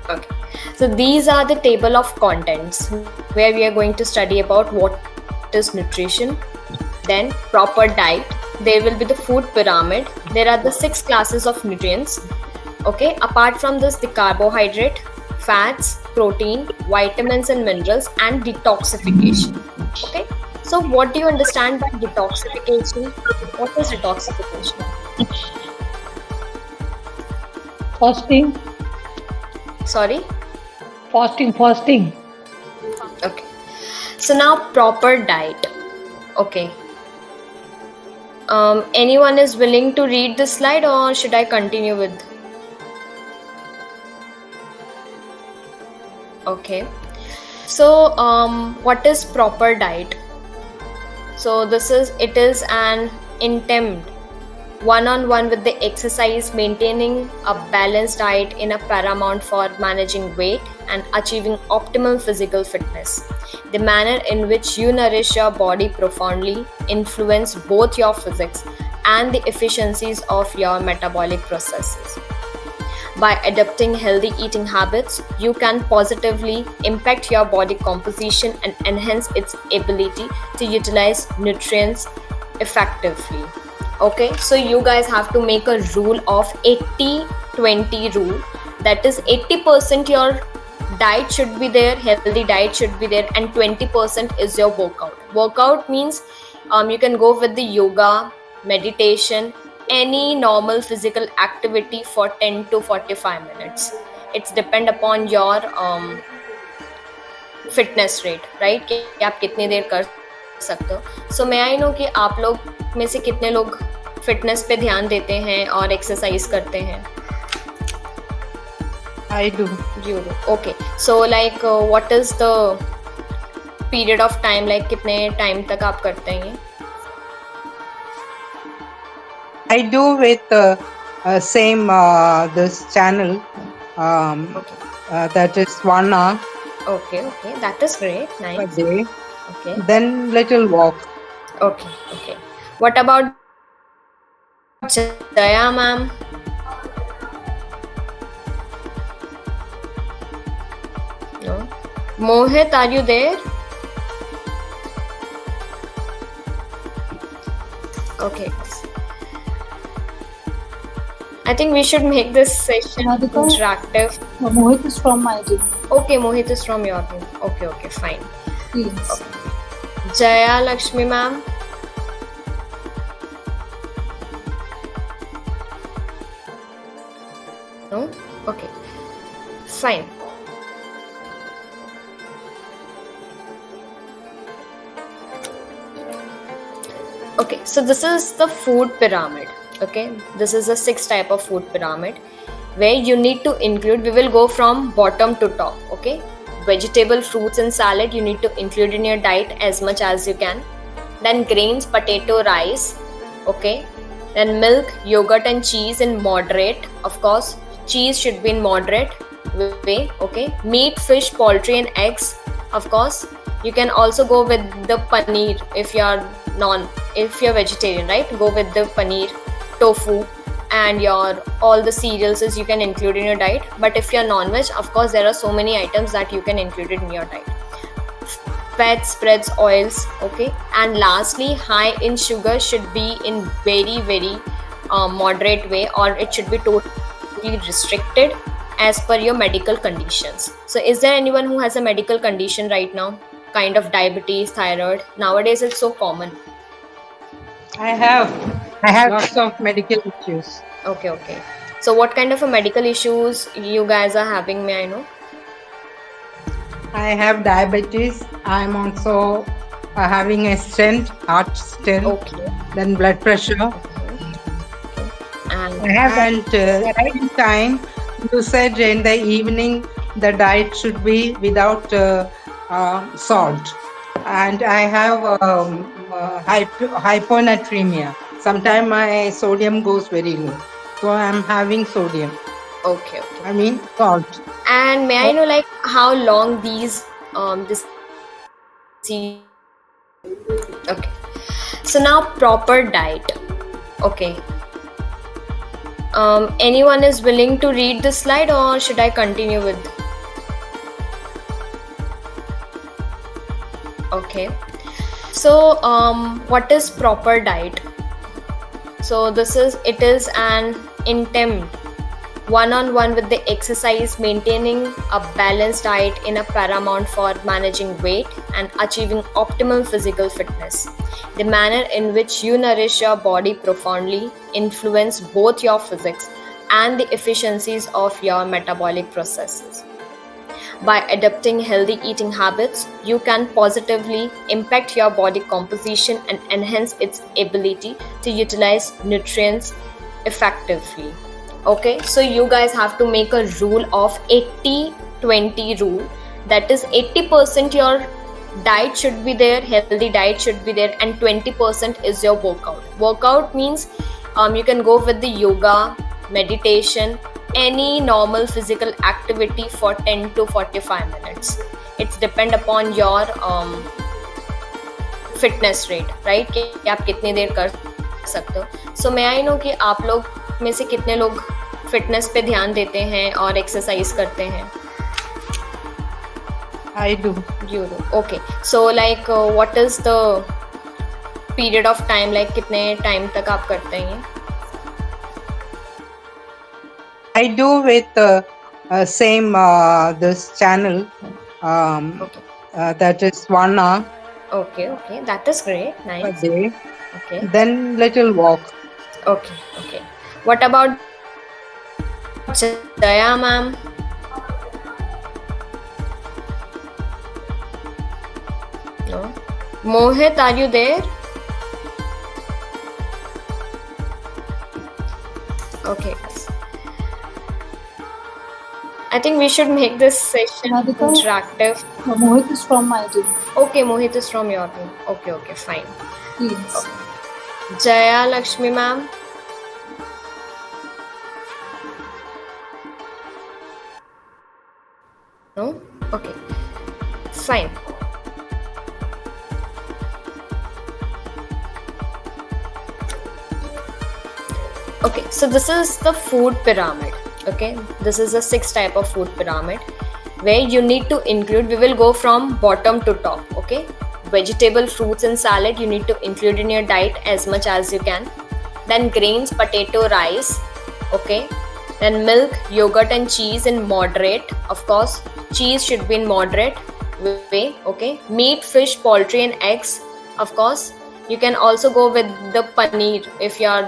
Okay. So these are the table of contents where we are going to study about what is nutrition, then proper diet. There will be the food pyramid. There are the 6 classes of nutrients. Okay. Apart from this, the carbohydrate, fats, protein, vitamins and minerals, and detoxification. Okay. So what do you understand by detoxification? What is detoxification? Fasting, Sorry. fasting. Okay. So now proper diet. Okay. Anyone is willing to read this slide, or should I continue with? Okay. So what is proper diet? So it is an intimate one-on-one with the exercise, maintaining a balanced diet in a paramount for managing weight and achieving optimal physical fitness. The manner in which you nourish your body profoundly influence both your physics and the efficiencies of your metabolic processes. By adopting healthy eating habits, you can positively impact your body composition and enhance its ability to utilize nutrients effectively. Okay, so you guys have to make a rule of 80-20 rule. That is 80% your diet should be there, healthy diet should be there, and 20% is your workout. Workout means you can go with the yoga, meditation, any normal physical activity for 10 to 45 minutes. It's depend upon your fitness rate, right, कि आप कितनी देर कर सकते हो. सो मैं I know कि आप लोग में से कितने लोग फिटनेस पे ध्यान देते हैं और एक्सरसाइज करते हैं. I do. You do. Okay. So like what is the period of time, like कितने टाइम तक आप करते हैं ये? I do with same this channel. That is 1 hour Okay, that is great. per Nice. day. Okay, Then little walk. okay. What about Jaya ma'am? No. Mohit, are you there? Okay. I think we should make this session Radhika? interactive. Mohit is from my team. Okay, Mohit is from your team. Okay, fine. Yes. Jaya Lakshmi ma'am. No? Okay. Fine. Okay, so this is the food pyramid. Okay, this is a 6 type of food pyramid where you need to include, we will go from bottom to top. Okay, vegetable, fruits and salad you need to include in your diet as much as you can. Then grains, potato, rice. Okay, then milk, yogurt and cheese in moderate. Of course, cheese should be in moderate way. Okay, meat, fish, poultry and eggs. Of course, you can also go with the paneer if you're vegetarian, right? Go with the paneer, tofu, and your all the cereals you can include in your diet. But if you're non-veg, of course there are so many items that you can include in your diet. Fats, spreads, oils. Okay, and lastly, high in sugar should be in very moderate way, or it should be totally restricted as per your medical conditions. So is there anyone who has a medical condition right now, kind of diabetes, thyroid? Nowadays it's so common. I have lots of medical issues. Okay. So what kind of a medical issues you guys are having, may I know? I have diabetes. I'm also having a stent, heart stent. Okay. Then blood pressure. Okay. And And right time, you said in the evening the diet should be without salt. And I have hyponatremia. Sometimes my sodium goes very low. So I'm having sodium. okay. I mean salt. And may I know like how long these this okay. So now proper diet. Okay. Anyone is willing to read this slide, or should I continue with? Okay. So, what is proper diet? So it is an intimate one-on-one with the exercise, maintaining a balanced diet in a paramount for managing weight and achieving optimal physical fitness. The manner in which you nourish your body profoundly influence both your physics and the efficiencies of your metabolic processes. By adopting healthy eating habits, you can positively impact your body composition and enhance its ability to utilize nutrients effectively. Okay, so you guys have to make a rule of 80-20 rule. That is 80% your diet should be there, healthy diet should be there, and 20% is your workout. Workout means you can go with the yoga, meditation, any normal physical activity for 10 to 45 minutes. It's depend upon your fitness rate, right? कि आप कितनी देर कर सकते हो. So may I know कि आप लोग में से कितने लोग फिटनेस पे ध्यान देते हैं और एक्सरसाइज करते हैं? I do. You do. Okay. So like what is the period of time, like कितने टाइम तक आप करते हैं? I do with same this channel. Okay. That is 1 hour Okay. That is great. per Nice. day. Okay. Then little walk. Okay. What about Jaya ma'am? No. Mohit, are you there? Okay. I think we should make this session Radhika? interactive. Mohit is from my team. Okay, Mohit is from your team. Okay, fine. Please. Jaya Lakshmi ma'am. No? Okay. Fine. Okay, so this is the food pyramid. Okay, this is a 6 type of food pyramid where you need to include, we will go from bottom to top. Okay, vegetable, fruits and salad you need to include in your diet as much as you can. Then grains, potato, rice. Okay, then milk, yogurt and cheese in moderate. Of course, cheese should be in moderate way. Okay, meat, fish, poultry and eggs. Of course, you can also go with the paneer if you're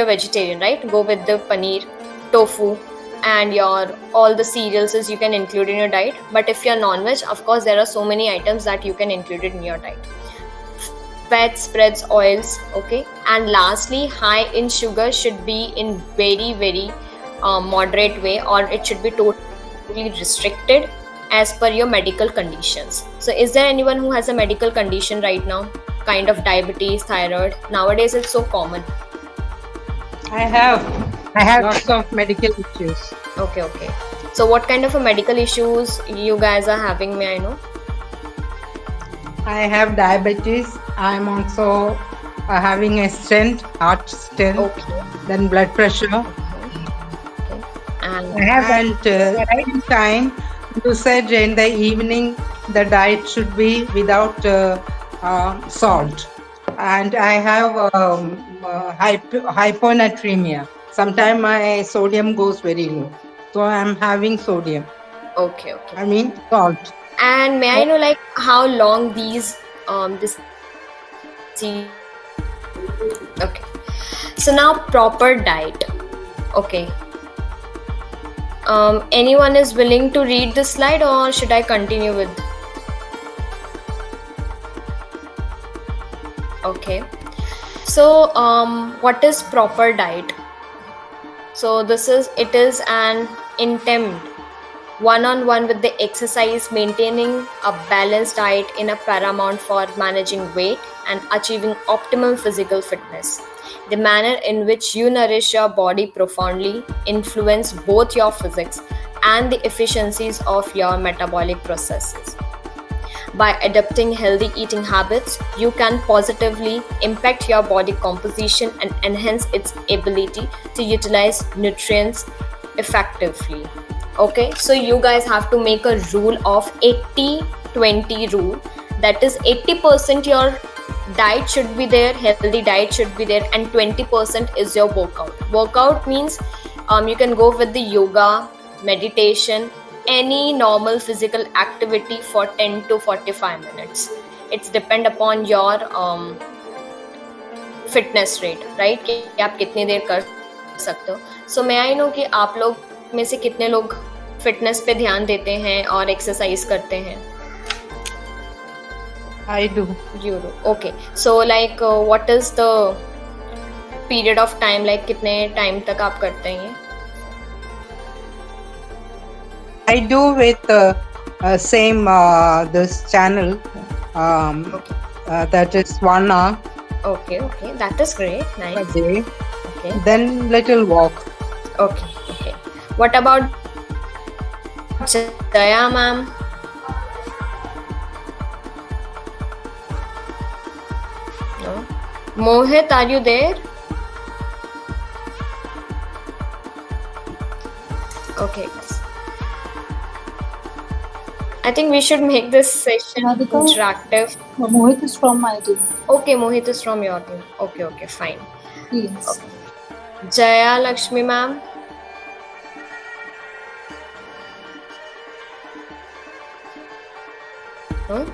vegetarian, right? Go with the paneer, tofu, and your all the cereals you can include in your diet. But if you're non-veg, of course, there are so many items that you can include in your diet. Fats, spreads, oils. Okay, and lastly, high in sugar should be in very moderate way, or it should be totally restricted as per your medical conditions. So is there anyone who has a medical condition right now, kind of diabetes, thyroid? Nowadays it's so common. I have lots of medical issues. Okay. So what kind of a medical issues you guys are having, may I know? I have diabetes. I'm also having a stent, heart stent, Okay. then blood pressure. Okay. And And right time, you said in the evening the diet should be without salt. And I have hyponatremia. Sometimes my sodium goes very low. So I'm having sodium. okay. I mean salt. And may I know like how long this okay. So now proper diet. Okay. Anyone is willing to read this slide, or should I continue with? Okay. So what is proper diet? So it is an intimate one-on-one with the exercise, maintaining a balanced diet in a paramount for managing weight and achieving optimal physical fitness. The manner in which you nourish your body profoundly influence both your physics and the efficiencies of your metabolic processes. By adopting healthy eating habits, you can positively impact your body composition and enhance its ability to utilize nutrients effectively. Okay, so you guys have to make a rule of 80-20 rule. That is 80% your diet should be there, healthy diet should be there, and 20% is your workout means you can go with the yoga, meditation, any normal physical activity for 10 to 45 minutes. It's depend upon your fitness rate, right, कि आप कितनी देर कर सकते हो. So may I know कि आप लोग में से कितने लोग फिटनेस पे ध्यान देते हैं और एक्सरसाइज करते हैं? I do. You do. Okay. So like what is the period of time, like कितने टाइम तक आप करते हैं ये? I do with same this channel. Okay. That is 1 hour Okay, that is great. a Nice. day. Okay. Then little walk. Okay. What about Jaya ma'am? No. Mohit, are you there? Okay. I think we should make this session Radhika? interactive. Mohit is from my team. Okay, Mohit is from your team. Okay, fine. Yes. Okay. Jaya Lakshmi ma'am. No?